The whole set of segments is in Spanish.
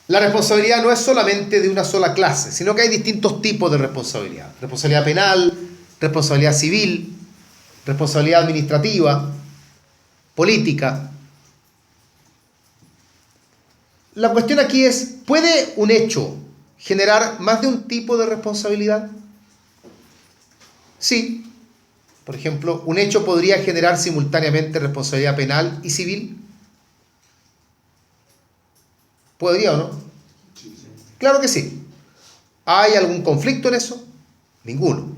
la responsabilidad no es solamente de una sola clase, sino que hay distintos tipos de responsabilidad. Responsabilidad penal, responsabilidad civil, responsabilidad administrativa, política. La cuestión aquí es, ¿puede un hecho generar más de un tipo de responsabilidad? Sí. Por ejemplo, un hecho podría generar simultáneamente responsabilidad penal y civil. ¿Podría o no? Claro que sí. ¿Hay algún conflicto en eso? Ninguno.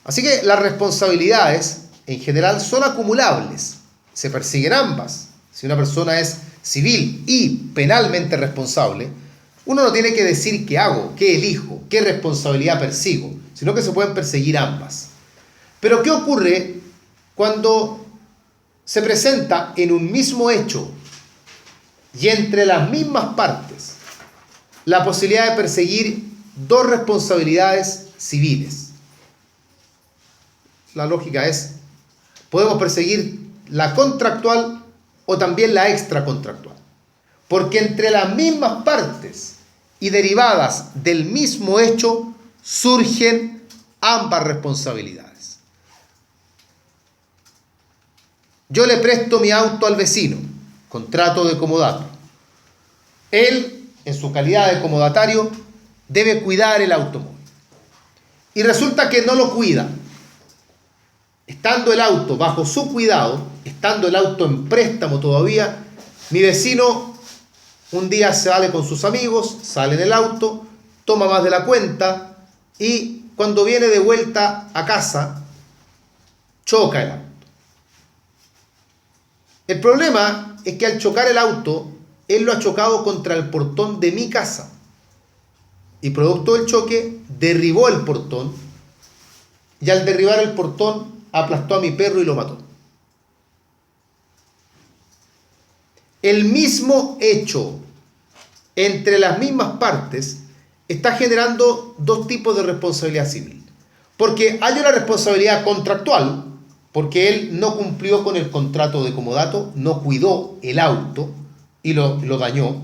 Así que las responsabilidades en general son acumulables. Se persiguen ambas. Si una persona es civil y penalmente responsable, uno no tiene que decir qué hago, qué elijo, qué responsabilidad persigo, sino que se pueden perseguir ambas. Pero ¿qué ocurre cuando se presenta en un mismo hecho y entre las mismas partes la posibilidad de perseguir dos responsabilidades civiles? La lógica es, podemos perseguir la contractual o también la extracontractual, porque entre las mismas partes y derivadas del mismo hecho surgen ambas responsabilidades. Yo le presto mi auto al vecino, contrato de comodato. Él, en su calidad de comodatario, debe cuidar el automóvil. Y resulta que no lo cuida. Estando el auto bajo su cuidado, estando el auto en préstamo todavía, mi vecino un día sale con sus amigos, sale en el auto, toma más de la cuenta y cuando viene de vuelta a casa, choca el auto. El problema es que al chocar el auto, él lo ha chocado contra el portón de mi casa. Y producto del choque, derribó el portón. Y al derribar el portón, aplastó a mi perro y lo mató. El mismo hecho, entre las mismas partes, está generando dos tipos de responsabilidad civil. Porque hay una responsabilidad contractual, porque él no cumplió con el contrato de comodato, no cuidó el auto y lo dañó.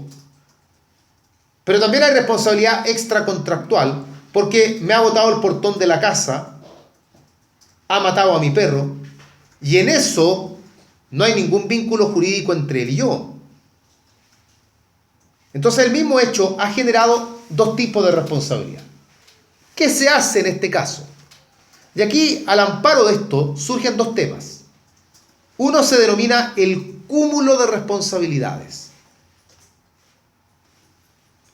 Pero también hay responsabilidad extracontractual, porque me ha botado el portón de la casa, ha matado a mi perro, y en eso no hay ningún vínculo jurídico entre él y yo. Entonces el mismo hecho ha generado dos tipos de responsabilidad. ¿Qué se hace en este caso? Y aquí, al amparo de esto, surgen dos temas. Uno se denomina el cúmulo de responsabilidades.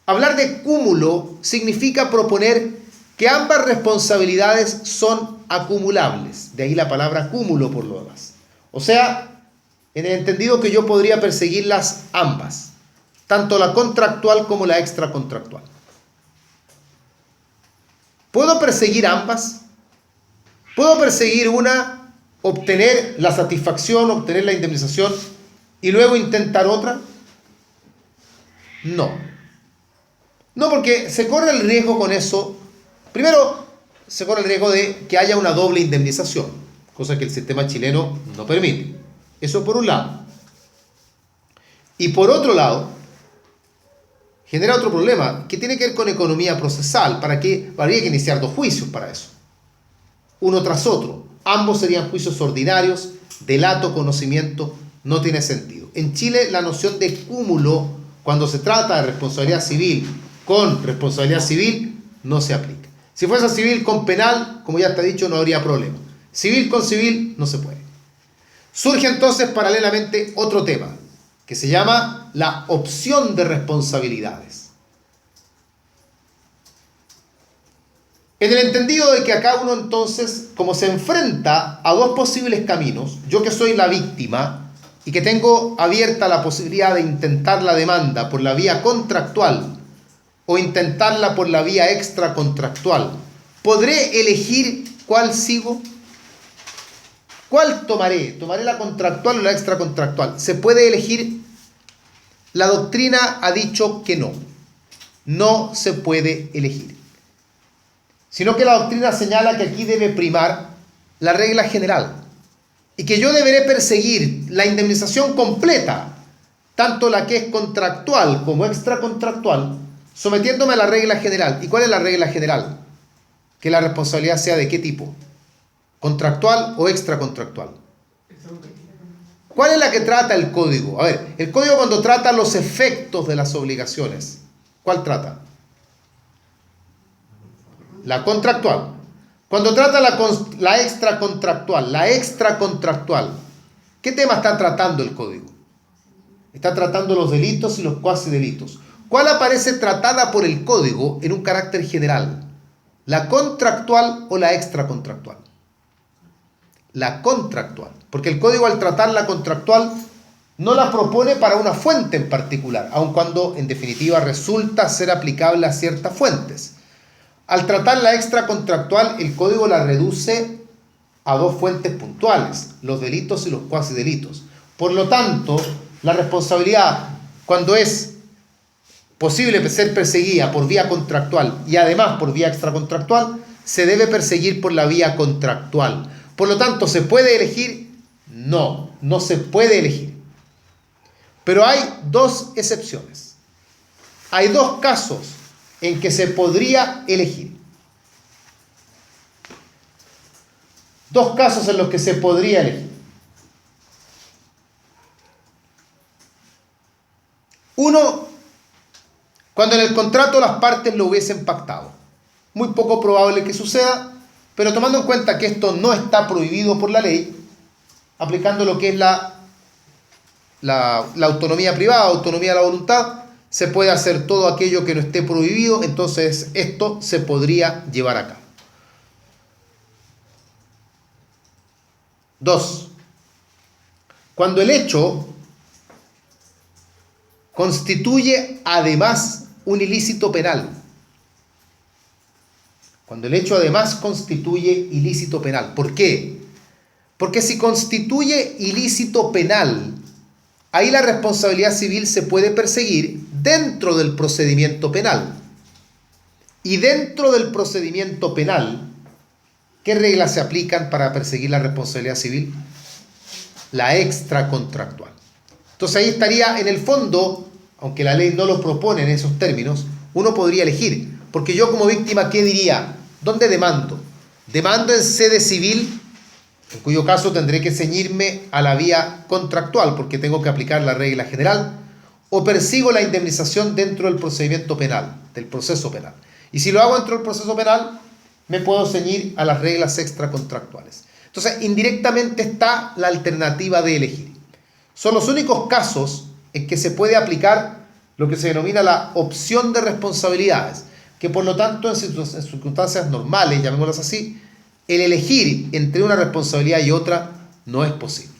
Hablar de cúmulo significa proponer que ambas responsabilidades son acumulables. De ahí la palabra cúmulo por lo demás. O sea, en el entendido que yo podría perseguirlas ambas, tanto la contractual como la extracontractual. ¿Puedo perseguir ambas? ¿Puedo perseguir una, obtener la satisfacción, obtener la indemnización y luego intentar otra? No. No, porque se corre el riesgo con eso. Primero, se corre el riesgo de que haya una doble indemnización, cosa que el sistema chileno no permite. Eso por un lado. Y por otro lado, genera otro problema que tiene que ver con economía procesal. ¿Para qué? Habría que iniciar dos juicios para eso. Uno tras otro. Ambos serían juicios ordinarios, delato, conocimiento, no tiene sentido. En Chile la noción de cúmulo, cuando se trata de responsabilidad civil con responsabilidad civil, no se aplica. Si fuese civil con penal, como ya está dicho, no habría problema. Civil con civil, no se puede. Surge entonces paralelamente otro tema, que se llama la opción de responsabilidades. En el entendido de que acá uno entonces, como se enfrenta a dos posibles caminos, yo que soy la víctima y que tengo abierta la posibilidad de intentar la demanda por la vía contractual o intentarla por la vía extracontractual, ¿podré elegir cuál sigo? ¿Cuál tomaré? ¿Tomaré la contractual o la extracontractual? ¿Se puede elegir? La doctrina ha dicho que no. No se puede elegir. Sino que la doctrina señala que aquí debe primar la regla general y que yo deberé perseguir la indemnización completa, tanto la que es contractual como extracontractual, sometiéndome a la regla general. ¿Y cuál es la regla general? Que la responsabilidad sea de qué tipo, contractual o extracontractual. ¿Cuál es la que trata el código? A ver, el código cuando trata los efectos de las obligaciones, ¿cuál trata? La contractual. Cuando trata la extracontractual, ¿qué tema está tratando el código? Está tratando los delitos y los cuasi delitos. ¿Cuál aparece tratada por el código en un carácter general? ¿La contractual o la extracontractual? La contractual. Porque el código, al tratar la contractual, no la propone para una fuente en particular, aun cuando en definitiva resulta ser aplicable a ciertas fuentes. Al tratar la extracontractual, el código la reduce a dos fuentes puntuales, los delitos y los cuasi delitos. Por lo tanto, la responsabilidad, cuando es posible ser perseguida por vía contractual y además por vía extracontractual, se debe perseguir por la vía contractual. Por lo tanto, ¿se puede elegir? No, no se puede elegir. Pero hay dos excepciones. Hay dos casos en que se podría elegir. Dos casos en los que se podría elegir. Uno, cuando en el contrato las partes lo hubiesen pactado. Muy poco probable que suceda, pero tomando en cuenta que esto no está prohibido por la ley, aplicando lo que es la autonomía privada, autonomía de la voluntad, se puede hacer todo aquello que no esté prohibido, entonces esto se podría llevar a cabo. 2. Cuando el hecho constituye además un ilícito penal. Cuando el hecho además constituye ilícito penal. ¿Por qué? Porque si constituye ilícito penal, ahí la responsabilidad civil se puede perseguir dentro del procedimiento penal. Y dentro del procedimiento penal, ¿qué reglas se aplican para perseguir la responsabilidad civil? La extracontractual. Entonces ahí estaría en el fondo, aunque la ley no lo propone en esos términos, uno podría elegir. Porque yo como víctima, ¿qué diría? ¿Dónde demando? ¿Demando en sede civil? En cuyo caso tendré que ceñirme a la vía contractual porque tengo que aplicar la regla general, o persigo la indemnización dentro del procedimiento penal, del proceso penal. Y si lo hago dentro del proceso penal, me puedo ceñir a las reglas extracontractuales. Entonces, indirectamente está la alternativa de elegir. Son los únicos casos en que se puede aplicar lo que se denomina la opción de responsabilidades, que por lo tanto en circunstancias normales, llamémoslas así, el elegir entre una responsabilidad y otra no es posible.